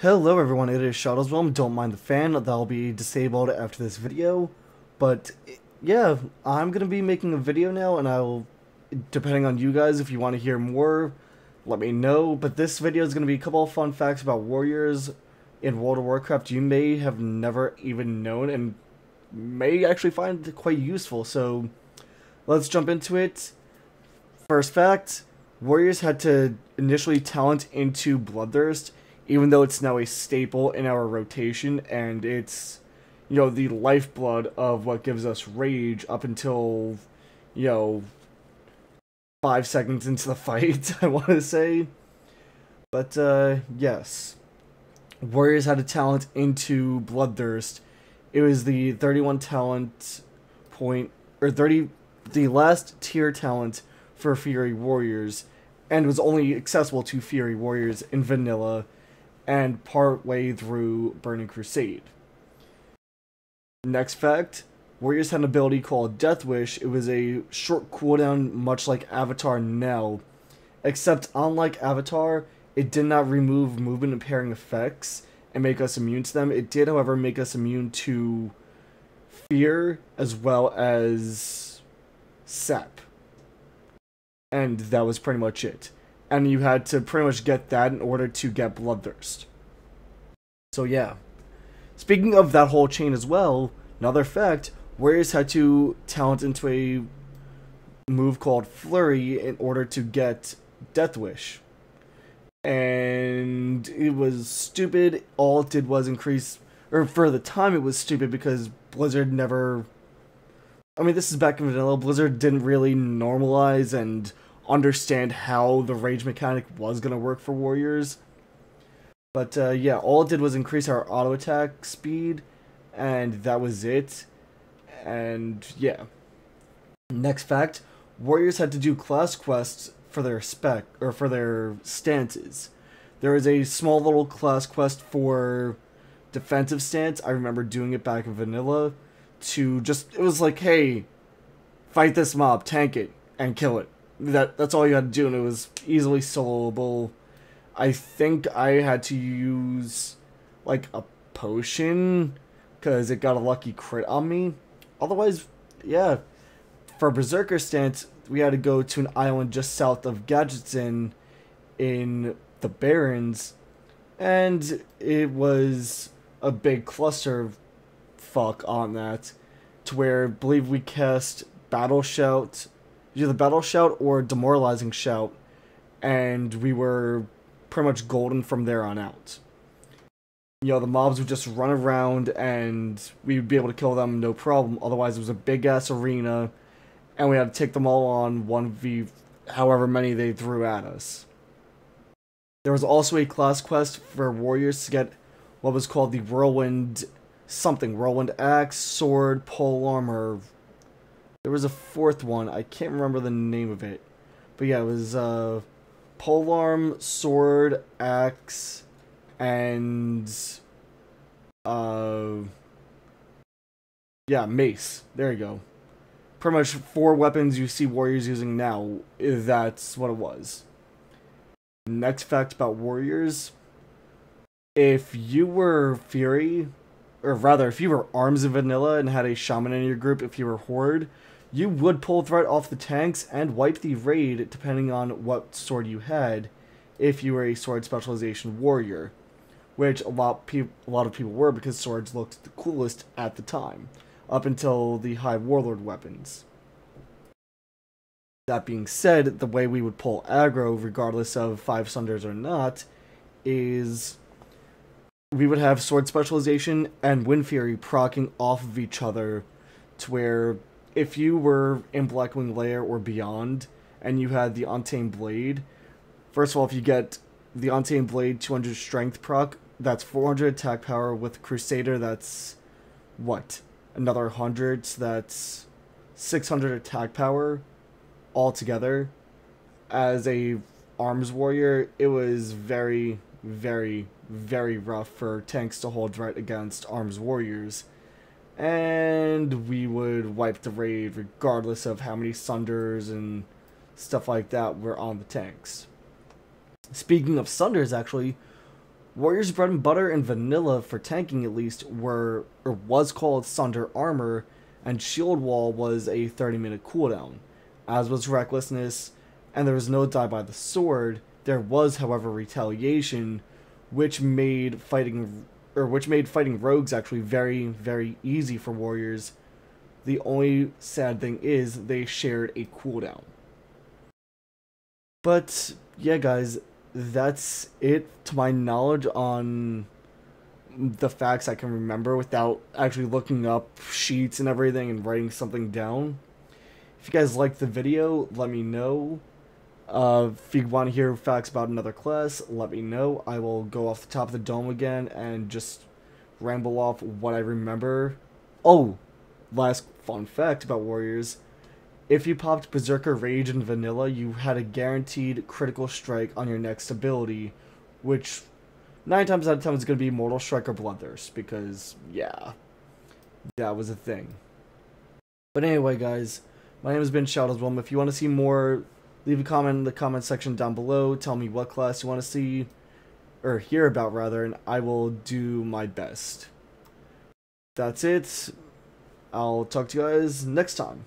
Hello everyone, it is Shadowswelm. Don't mind the fan, that'll be disabled after this video. But yeah, I'm gonna be making a video now, and I'll, depending on you guys, if you want to hear more, let me know. But this video is gonna be a couple of fun facts about warriors in World of Warcraft you may have never even known and may actually find quite useful. So let's jump into it. First fact, warriors had to initially talent into Bloodthirst, even though it's now a staple in our rotation, and it's, the lifeblood of what gives us rage up until, 5 seconds into the fight, I want to say. But, yes. Warriors had a talent into Bloodthirst. It was the 31 talent point, or the last tier talent for Fury Warriors, and was only accessible to Fury Warriors in Vanilla, and part way through Burning Crusade. Next fact, Warriors had an ability called Death Wish. It was a short cooldown, much like Avatar now, except unlike Avatar, it did not remove movement impairing effects and make us immune to them. It did, however, make us immune to fear as well as sap. And that was pretty much it. And you had to pretty much get that in order to get Bloodthirst. So yeah. Speaking of that whole chain as well, another fact, warriors had to talent into a move called Flurry in order to get Death Wish. And it was stupid. All it did was increase, or for the time it was stupid because Blizzard never, this is back in Vanilla, Blizzard didn't really normalize and understand how the rage mechanic was going to work for warriors. But yeah, all it did was increase our auto attack speed, and that was it. And yeah. Next fact, warriors had to do class quests for their for their stances. There was a small little class quest for defensive stance. I remember doing it back in Vanilla to just, it was like, hey, fight this mob, tank it, and kill it. That's all you had to do, and it was easily soloable. I think I had to use, like, a potion, because it got a lucky crit on me. Otherwise, yeah, for Berserker stance, we had to go to an island just south of Gadgetzin in the Barrens, and it was a big cluster fuck on that, to where I believe we cast Battle Shout, either Battle Shout or Demoralizing Shout, and we were pretty much golden from there on out. The mobs would just run around and we'd be able to kill them no problem. Otherwise, it was a big ass arena and we had to take them all on 1v however many they threw at us. There was also a class quest for warriors to get what was called the Whirlwind Axe, Sword, Polearm, or there was a fourth one. I can't remember the name of it. But yeah, it was Polearm, Sword, Axe, and yeah, Mace. There you go. Pretty much 4 weapons you see warriors using now. That's what it was. Next fact about warriors. If you were Fury, or rather, if you were Arms in Vanilla and had a Shaman in your group, if you were Horde, you would pull threat off the tanks and wipe the raid depending on what sword you had if you were a sword specialization warrior, which a lot of people were because swords looked the coolest at the time, up until the High Warlord weapons. That being said, the way we would pull aggro, regardless of 5 Sunders or not, is we would have sword specialization and Wind Fury proccing off of each other, to where if you were in Blackwing Lair or beyond, and you had the Untamed Blade, first of all, if you get the Untamed Blade 200 Strength proc, that's 400 attack power. With Crusader, that's, what, another 100, so that's 600 attack power altogether. As a Arms Warrior, it was very, very, very rough for tanks to hold right against Arms Warriors. And we would wipe the raid regardless of how many Sunders and stuff like that were on the tanks. Speaking of Sunders, actually, Warriors' bread and butter in vanilla, for tanking at least, was called Sunder Armor, and Shield Wall was a 30-minute cooldown, as was Recklessness, and there was no die by the sword. There was, however, Retaliation, which made fighting rogues actually very, very easy for warriors. The only sad thing is they shared a cooldown. But yeah, guys, that's it to my knowledge on the facts I can remember without actually looking up sheets and everything and writing something down. If you guys liked the video, let me know. If you want to hear facts about another class, let me know. I will go off the top of the dome again and just ramble off what I remember. Oh, last fun fact about warriors. If you popped Berserker Rage in vanilla, you had a guaranteed critical strike on your next ability, which 9 times out of 10 is going to be Mortal Strike or Bloodthirst, because, yeah, that was a thing. But anyway, guys, my name has been Shadowswilm. If you want to see more, leave a comment in the comment section down below. Tell me what class you want to see, or hear about, rather, and I will do my best. That's it. I'll talk to you guys next time.